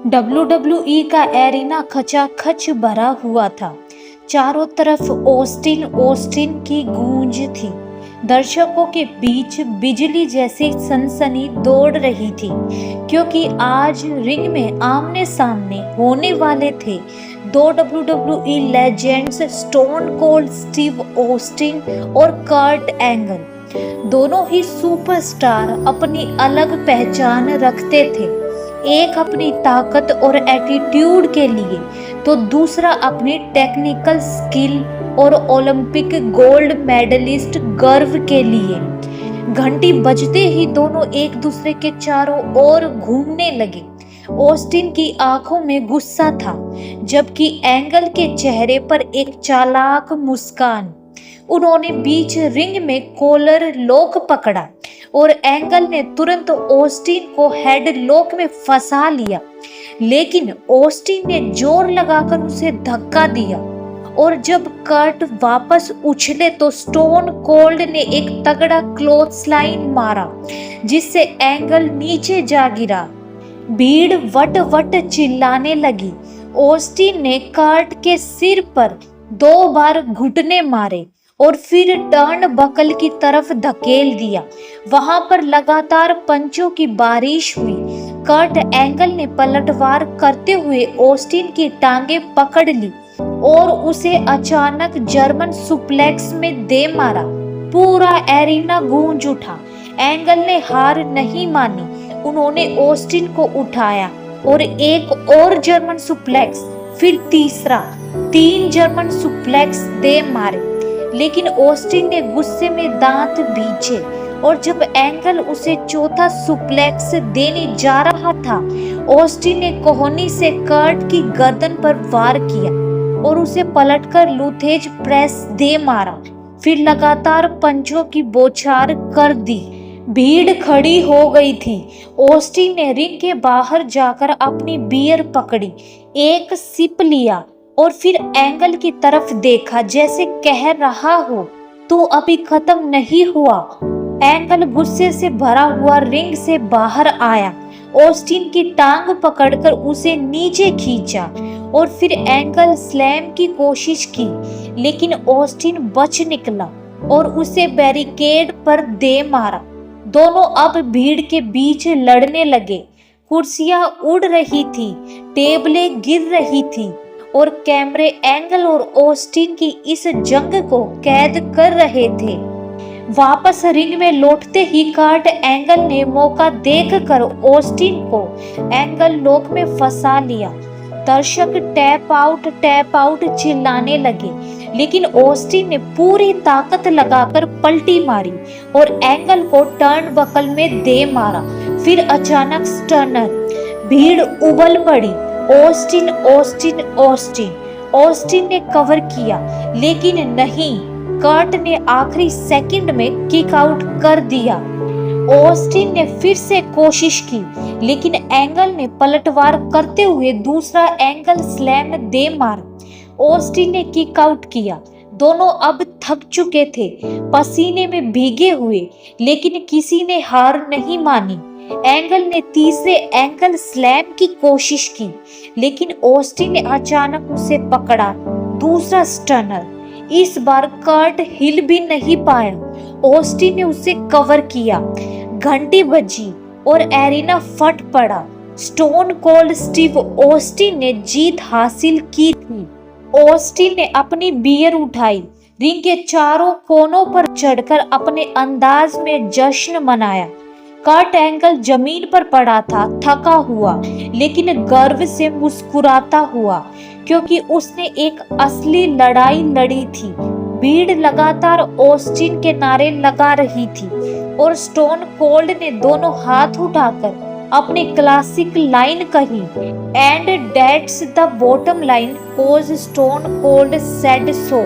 WWE का arena खचाखच भरा हुआ था। चारों तरफ ऑस्टिन ऑस्टिन की गूंज थी। दर्शकों के बीच बिजली जैसी सनसनी दौड़ रही थी, क्योंकि आज रिंग में आमने सामने होने वाले थे दो WWE legends, stone cold Steve Austin और कर्ट एंगल। दोनों ही सुपरस्टार अपनी अलग पहचान रखते थे, एक अपनी ताकत और एटीट्यूड के लिए तो दूसरा अपनी टेक्निकल स्किल और ओलंपिक गोल्ड मेडलिस्ट गर्व के लिए। घंटी बजते ही दोनों एक दूसरे के चारों ओर घूमने लगे। ऑस्टिन की आंखों में गुस्सा था, जबकि एंगल के चेहरे पर एक चालाक मुस्कान। उन्होंने बीच रिंग में कॉलर लॉक पकड़ा और एंगल ने तुरंत ऑस्टिन को हेड लॉक में फंसा लिया, लेकिन ऑस्टिन ने जोर लगाकर उसे धक्का दिया और जब कर्ट वापस उछले तो स्टोन कोल्ड ने एक तगड़ा क्लोथस्लाइन मारा, जिससे एंगल नीचे जा गिरा। भीड़ वट वट चिल्लाने लगी। ऑस्टिन ने कर्ट के सिर पर 2 बार घुटने मारे और फिर टर्न बकल की तरफ धकेल दिया। वहां पर लगातार पंचों की बारिश हुई। कर्ट एंगल ने पलटवार करते हुए ऑस्टिन की टांगे पकड़ ली और उसे अचानक जर्मन सुप्लेक्स में दे मारा। पूरा एरिना गूंज उठा। एंगल ने हार नहीं मानी। उन्होंने ऑस्टिन को उठाया और एक और जर्मन सुप्लेक्स, फिर तीसरा, 3 जर्मन सुप्लेक्स दे मारे, लेकिन ऑस्टिन ने गुस्से में दांत बींचे और जब एंगल उसे चौथा सुप्लेक्स देने जा रहा था, ऑस्टिन ने कोहनी से कर्ट की गर्दन पर वार किया और उसे पलटकर लुथेज प्रेस दे मारा। फिर लगातार पंचों की बौछार कर दी। भीड़ खड़ी हो गई थी। ऑस्टिन ने रिंग के बाहर जाकर अपनी बियर पकड़ी, एक सिप लिया और फिर एंगल की तरफ देखा, जैसे कह रहा हो तू अभी खत्म नहीं हुआ। एंगल गुस्से से भरा हुआ रिंग से बाहर आया, ऑस्टिन की टांग पकड़कर उसे नीचे खींचा और फिर एंगल स्लैम की कोशिश की, लेकिन ऑस्टिन बच निकला और उसे बैरिकेड पर दे मारा। दोनों अब भीड़ के बीच लड़ने लगे। कुर्सियां उड़ रही थी, टेबलें गिर रही थी और कैमरे एंगल और ऑस्टिन की इस जंग को कैद कर रहे थे। वापस रिंग में लौटते ही कर्ट एंगल ने मौका देखकर ऑस्टिन को एंगल लॉक में फंसा लिया। दर्शक टैप आउट चिल्लाने लगे, लेकिन ऑस्टिन ने पूरी ताकत लगाकर पलटी मारी और एंगल को टर्न बकल में दे मारा। फिर अचानक स्टर्नर। भीड़ उबल पड़ी। ऑस्टिन ऑस्टिन ऑस्टिन ऑस्टिन ने कवर किया, लेकिन नहीं, कर्ट ने आखिरी सेकंड में किक आउट कर दिया। ऑस्टिन ने फिर से कोशिश की, लेकिन एंगल ने पलटवार करते हुए दूसरा एंगल स्लैम दे मारा। ऑस्टिन ने किक आउट किया। दोनों अब थक चुके थे, पसीने में भीगे हुए, लेकिन किसी ने हार नहीं मानी। एंगल ने तीसरे एंगल स्लैम की कोशिश की, लेकिन ऑस्टिन ने अचानक उसे पकड़ा। दूसरा स्टर्नर। इस बार कर्ट हिल भी नहीं पाया। ऑस्टिन ने उसे कवर किया। घंटी बजी और एरिना फट पड़ा। स्टोन कोल्ड स्टीव ऑस्टिन ने जीत हासिल की थी। ऑस्टिन ने अपनी बियर उठाई, रिंग के चारों कोनों पर चढ़कर अपने अंदाज में जश्न मनाया। कर्ट एंगल जमीन पर पड़ा था, थका हुआ, लेकिन गर्व से मुस्कुराता हुआ, क्योंकि उसने एक असली लड़ाई लड़ी थी। भीड़ लगातार ऑस्टिन के नारे लगा रही थी और स्टोन कोल्ड ने दोनों हाथ उठाकर अपनी क्लासिक लाइन कही, and that's the bottom line, cause stone cold said so.